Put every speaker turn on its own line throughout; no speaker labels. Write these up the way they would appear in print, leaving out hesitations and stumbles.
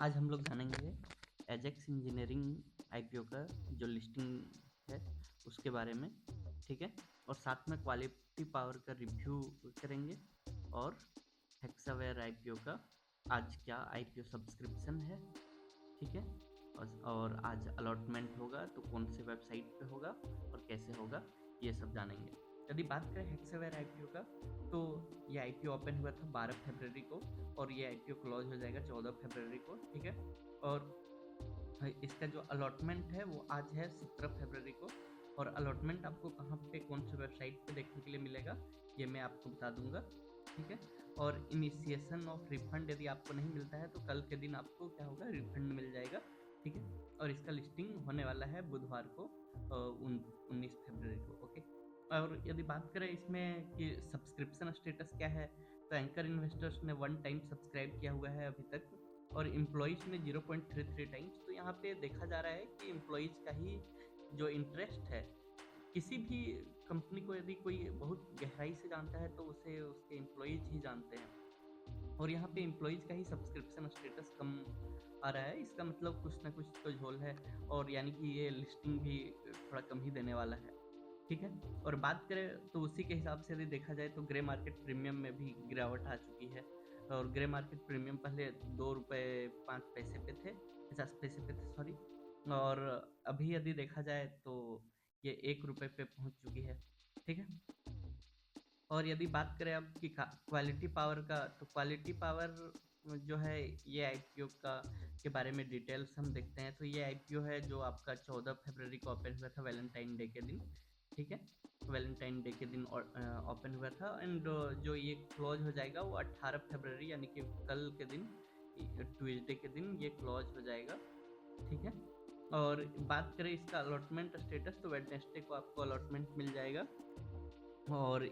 आज हम लोग जानेंगे एजेक्स इंजीनियरिंग आईपीओ का जो लिस्टिंग है उसके बारे में। ठीक है। और साथ में क्वालिटी पावर का रिव्यू करेंगे और हेक्सावेयर आईपीओ का आज क्या आईपीओ सब्सक्रिप्शन है। ठीक है। और आज अलॉटमेंट होगा तो कौन से वेबसाइट पे होगा और कैसे होगा ये सब जानेंगे। यदि बात करें हेक्सावेयर आईपीओ का तो ये आईपीओ ओपन हुआ था 12 फरवरी को और ये आईपीओ क्लोज हो जाएगा 14 फरवरी को। ठीक है। और इसका जो अलॉटमेंट है वो आज है 17 फरवरी को। और अलॉटमेंट आपको कहाँ पे कौन से वेबसाइट पे देखने के लिए मिलेगा ये मैं आपको बता दूंगा। ठीक है। और इनिशिएशन ऑफ रिफंड यदि आपको नहीं मिलता है तो कल के दिन आपको क्या होगा, रिफंड मिल जाएगा। ठीक है। और इसका लिस्टिंग होने वाला है बुधवार को 19 फरवरी को। ओके। और यदि बात करें इसमें कि सब्सक्रिप्शन स्टेटस क्या है तो एंकर इन्वेस्टर्स ने 1 टाइम सब्सक्राइब किया हुआ है अभी तक और एम्प्लॉइज ने 0.33 टाइम्स। तो यहाँ पे देखा जा रहा है कि एम्प्लॉइज का ही जो इंटरेस्ट है, किसी भी कंपनी को यदि कोई बहुत गहराई से जानता है तो उसे उसके एम्प्लॉइज ही जानते हैं। और यहाँ पे एम्प्लॉइज का ही सब्सक्रिप्शन स्टेटस कम आ रहा है, इसका मतलब कुछ ना कुछ तो झोल है और यानी कि ये लिस्टिंग भी थोड़ा कम ही देने वाला है। ठीक है। और बात करें तो उसी के हिसाब से यदि देखा जाए तो ग्रे मार्केट प्रीमियम में भी गिरावट आ चुकी है। और ग्रे मार्केट प्रीमियम पहले 2 रुपये 5 पैसे पे थे, 50 पैसे पे थे, सॉरी। और अभी यदि देखा जाए तो ये 1 रुपये पे पहुंच चुकी है। ठीक है। और यदि बात करें अब की क्वालिटी पावर का तो क्वालिटी पावर जो है ये आईपीओ का के बारे में डिटेल्स हम देखते हैं। तो ये आईपीओ है जो आपका 14 फरवरी को ओपन हुआ था वैलेंटाइन डे के दिन। ठीक है। वैलेंटाइन डे के दिन ओपन हुआ था एंड जो ये क्लोज हो जाएगा वो 18 फरवरी यानी कि कल के दिन, ट्यूसडे के दिन ये क्लोज हो जाएगा। ठीक है। और बात करें इसका अलॉटमेंट स्टेटस तो वेडनेसडे को आपको अलॉटमेंट मिल जाएगा। और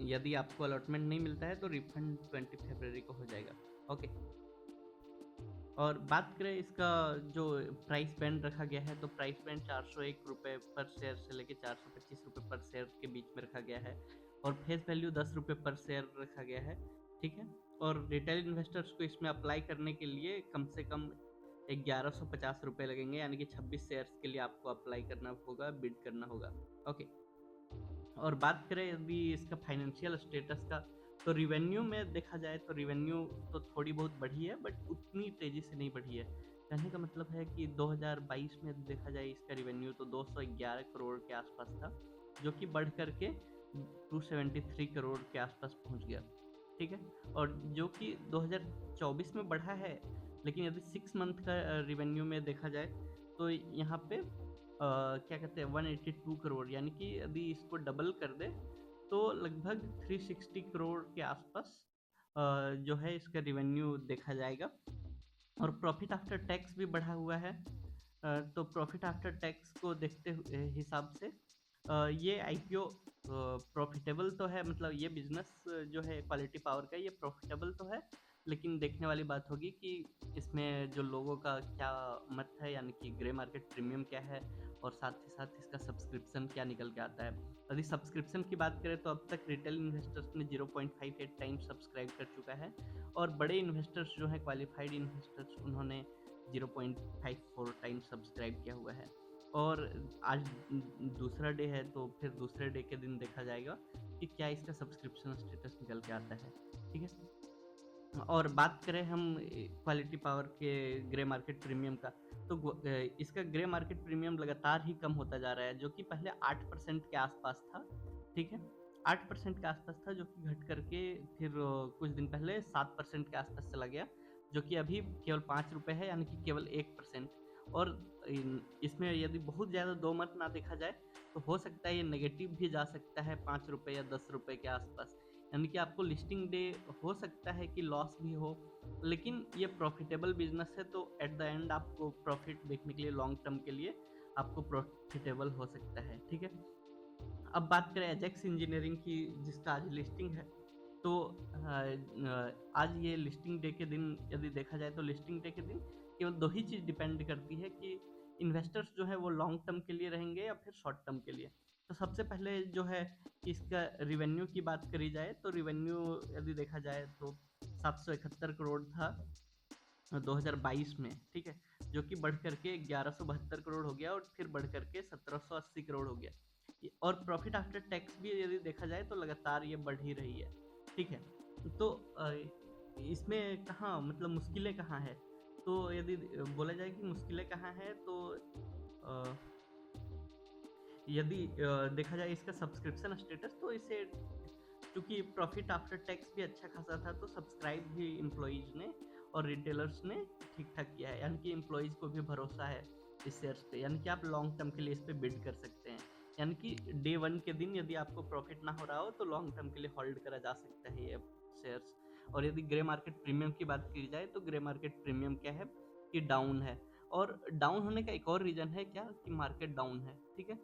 यदि आपको अलॉटमेंट नहीं मिलता है तो रिफंड 20 फरवरी को हो जाएगा। ओके। और बात करें इसका जो प्राइस बैंड रखा गया है तो प्राइस बैंड 401 रुपये पर शेयर से लेकर 425 रुपये पर शेयर के बीच में रखा गया है और फेस वैल्यू 10 रुपये पर शेयर रखा गया है। ठीक है। और रिटेल इन्वेस्टर्स को इसमें अप्लाई करने के लिए कम से कम 1150 रुपये लगेंगे, यानी कि 26 शेयर्स के लिए आपको अप्लाई करना होगा, बिड करना होगा। ओके। और बात करें यदि इसका फाइनेंशियल स्टेटस का तो रिवेन्यू में देखा जाए तो रिवेन्यू तो थोड़ी बहुत बढ़ी है बट उतनी तेज़ी से नहीं बढ़ी है। कहने का मतलब है कि 2022 में देखा जाए इसका रिवेन्यू तो 211 करोड़ के आसपास था, जो कि बढ़ करके 273 करोड़ के आसपास पहुंच गया। ठीक है। और जो कि 2024 में बढ़ा है, लेकिन यदि 6 मंथ का रिवेन्यू में देखा जाए तो यहाँ पे क्या कहते हैं 182 करोड़, यानी कि यदि इसको डबल कर दे तो लगभग 360 करोड़ के आसपास जो है इसका रिवेन्यू देखा जाएगा। और प्रॉफिट आफ्टर टैक्स भी बढ़ा हुआ है। तो प्रॉफिट आफ्टर टैक्स को देखते हुए हिसाब से ये आईपीओ प्रॉफिटेबल तो है, मतलब ये बिजनेस जो है क्वालिटी पावर का ये प्रॉफिटेबल तो है, लेकिन देखने वाली बात होगी कि इसमें जो लोगों का क्या मत है, यानी कि ग्रे मार्केट प्रीमियम क्या है और साथ ही साथ इसका सब्सक्रिप्शन क्या निकल के आता है। यदि सब्सक्रिप्शन की बात करें तो अब तक रिटेल इन्वेस्टर्स ने 0.58 टाइम सब्सक्राइब कर चुका है और बड़े इन्वेस्टर्स जो हैं क्वालिफाइड इन्वेस्टर्स उन्होंने 0.54 टाइम सब्सक्राइब किया हुआ है। और आज दूसरा डे है तो फिर दूसरे डे के दिन देखा जाएगा कि क्या इसका सब्सक्रिप्शन स्टेटस निकल के आता है। ठीक है। और बात करें हम क्वालिटी पावर के ग्रे मार्केट प्रीमियम का तो इसका ग्रे मार्केट प्रीमियम लगातार ही कम होता जा रहा है, जो कि पहले 8% के आसपास था। ठीक है। 8% के आसपास था जो कि घट करके फिर कुछ दिन पहले 7% के आसपास चला गया, जो कि अभी केवल 5 रुपये है, यानी कि केवल 1%। और इसमें यदि बहुत ज़्यादा दो मत ना देखा जाए तो हो सकता है ये नेगेटिव भी जा सकता है 5 रुपये या 10 रुपये के आसपास, यानी कि आपको लिस्टिंग डे हो सकता है कि लॉस भी हो, लेकिन ये प्रॉफिटेबल बिजनेस है तो एट द एंड आपको प्रॉफिट देखने के लिए लॉन्ग टर्म के लिए आपको प्रॉफिटेबल हो सकता है। ठीक है। अब बात करें एजेक्स इंजीनियरिंग की जिसका आज लिस्टिंग है तो आज ये लिस्टिंग डे के दिन यदि देखा जाए तो लिस्टिंग डे के दिन केवल दो ही चीज़ डिपेंड करती है कि इन्वेस्टर्स जो है वो लॉन्ग टर्म के लिए रहेंगे या फिर शॉर्ट टर्म के लिए। तो सबसे पहले जो है इसका रिवेन्यू की बात करी जाए तो रिवेन्यू यदि देखा जाए तो 771 करोड़ था 2022 में, ठीक है, जो कि बढ़ करके 1172 करोड़ हो गया और फिर बढ़ करके 1780 करोड़ हो गया। और प्रॉफिट आफ्टर टैक्स भी यदि देखा जाए तो लगातार ये बढ़ ही रही है, ठीक है। तो इसमें कहाँ मतलब मुश्किलें कहाँ है, तो यदि बोला जाए कि मुश्किलें कहाँ है, तो यदि देखा जाए इसका सब्सक्रिप्शन स्टेटस, तो इसे क्योंकि प्रॉफिट आफ्टर टैक्स भी अच्छा खासा था, तो सब्सक्राइब भी एम्प्लॉइज ने और रिटेलर्स ने ठीक ठाक किया है, यानी कि एम्प्लॉइज को भी भरोसा है इस शेयर्स पे, यानी कि आप लॉन्ग टर्म के लिए इस पे बिड कर सकते हैं। यानी कि डे 1 के दिन यदि आपको प्रॉफिट ना हो रहा हो तो लॉन्ग टर्म के लिए होल्ड करा जा सकता है ये शेयर्स। और यदि ग्रे मार्केट प्रीमियम की बात की जाए तो ग्रे मार्केट प्रीमियम क्या है कि डाउन है, और डाउन होने का एक और रीजन है क्या कि मार्केट डाउन है, ठीक है।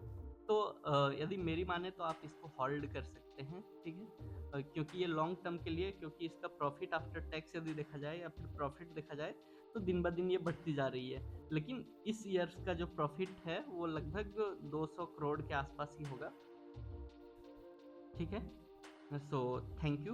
तो यदि मेरी माने तो आप इसको होल्ड कर सकते हैं, ठीक है। क्योंकि ये लॉन्ग टर्म के लिए, क्योंकि इसका प्रॉफिट आफ्टर टैक्स यदि देखा जाए या फिर प्रॉफिट देखा जाए तो दिन ब दिन ये बढ़ती जा रही है। लेकिन इस ईयर्स का जो प्रॉफिट है वो लगभग 200 करोड़ के आसपास ही होगा, ठीक है। So thank you.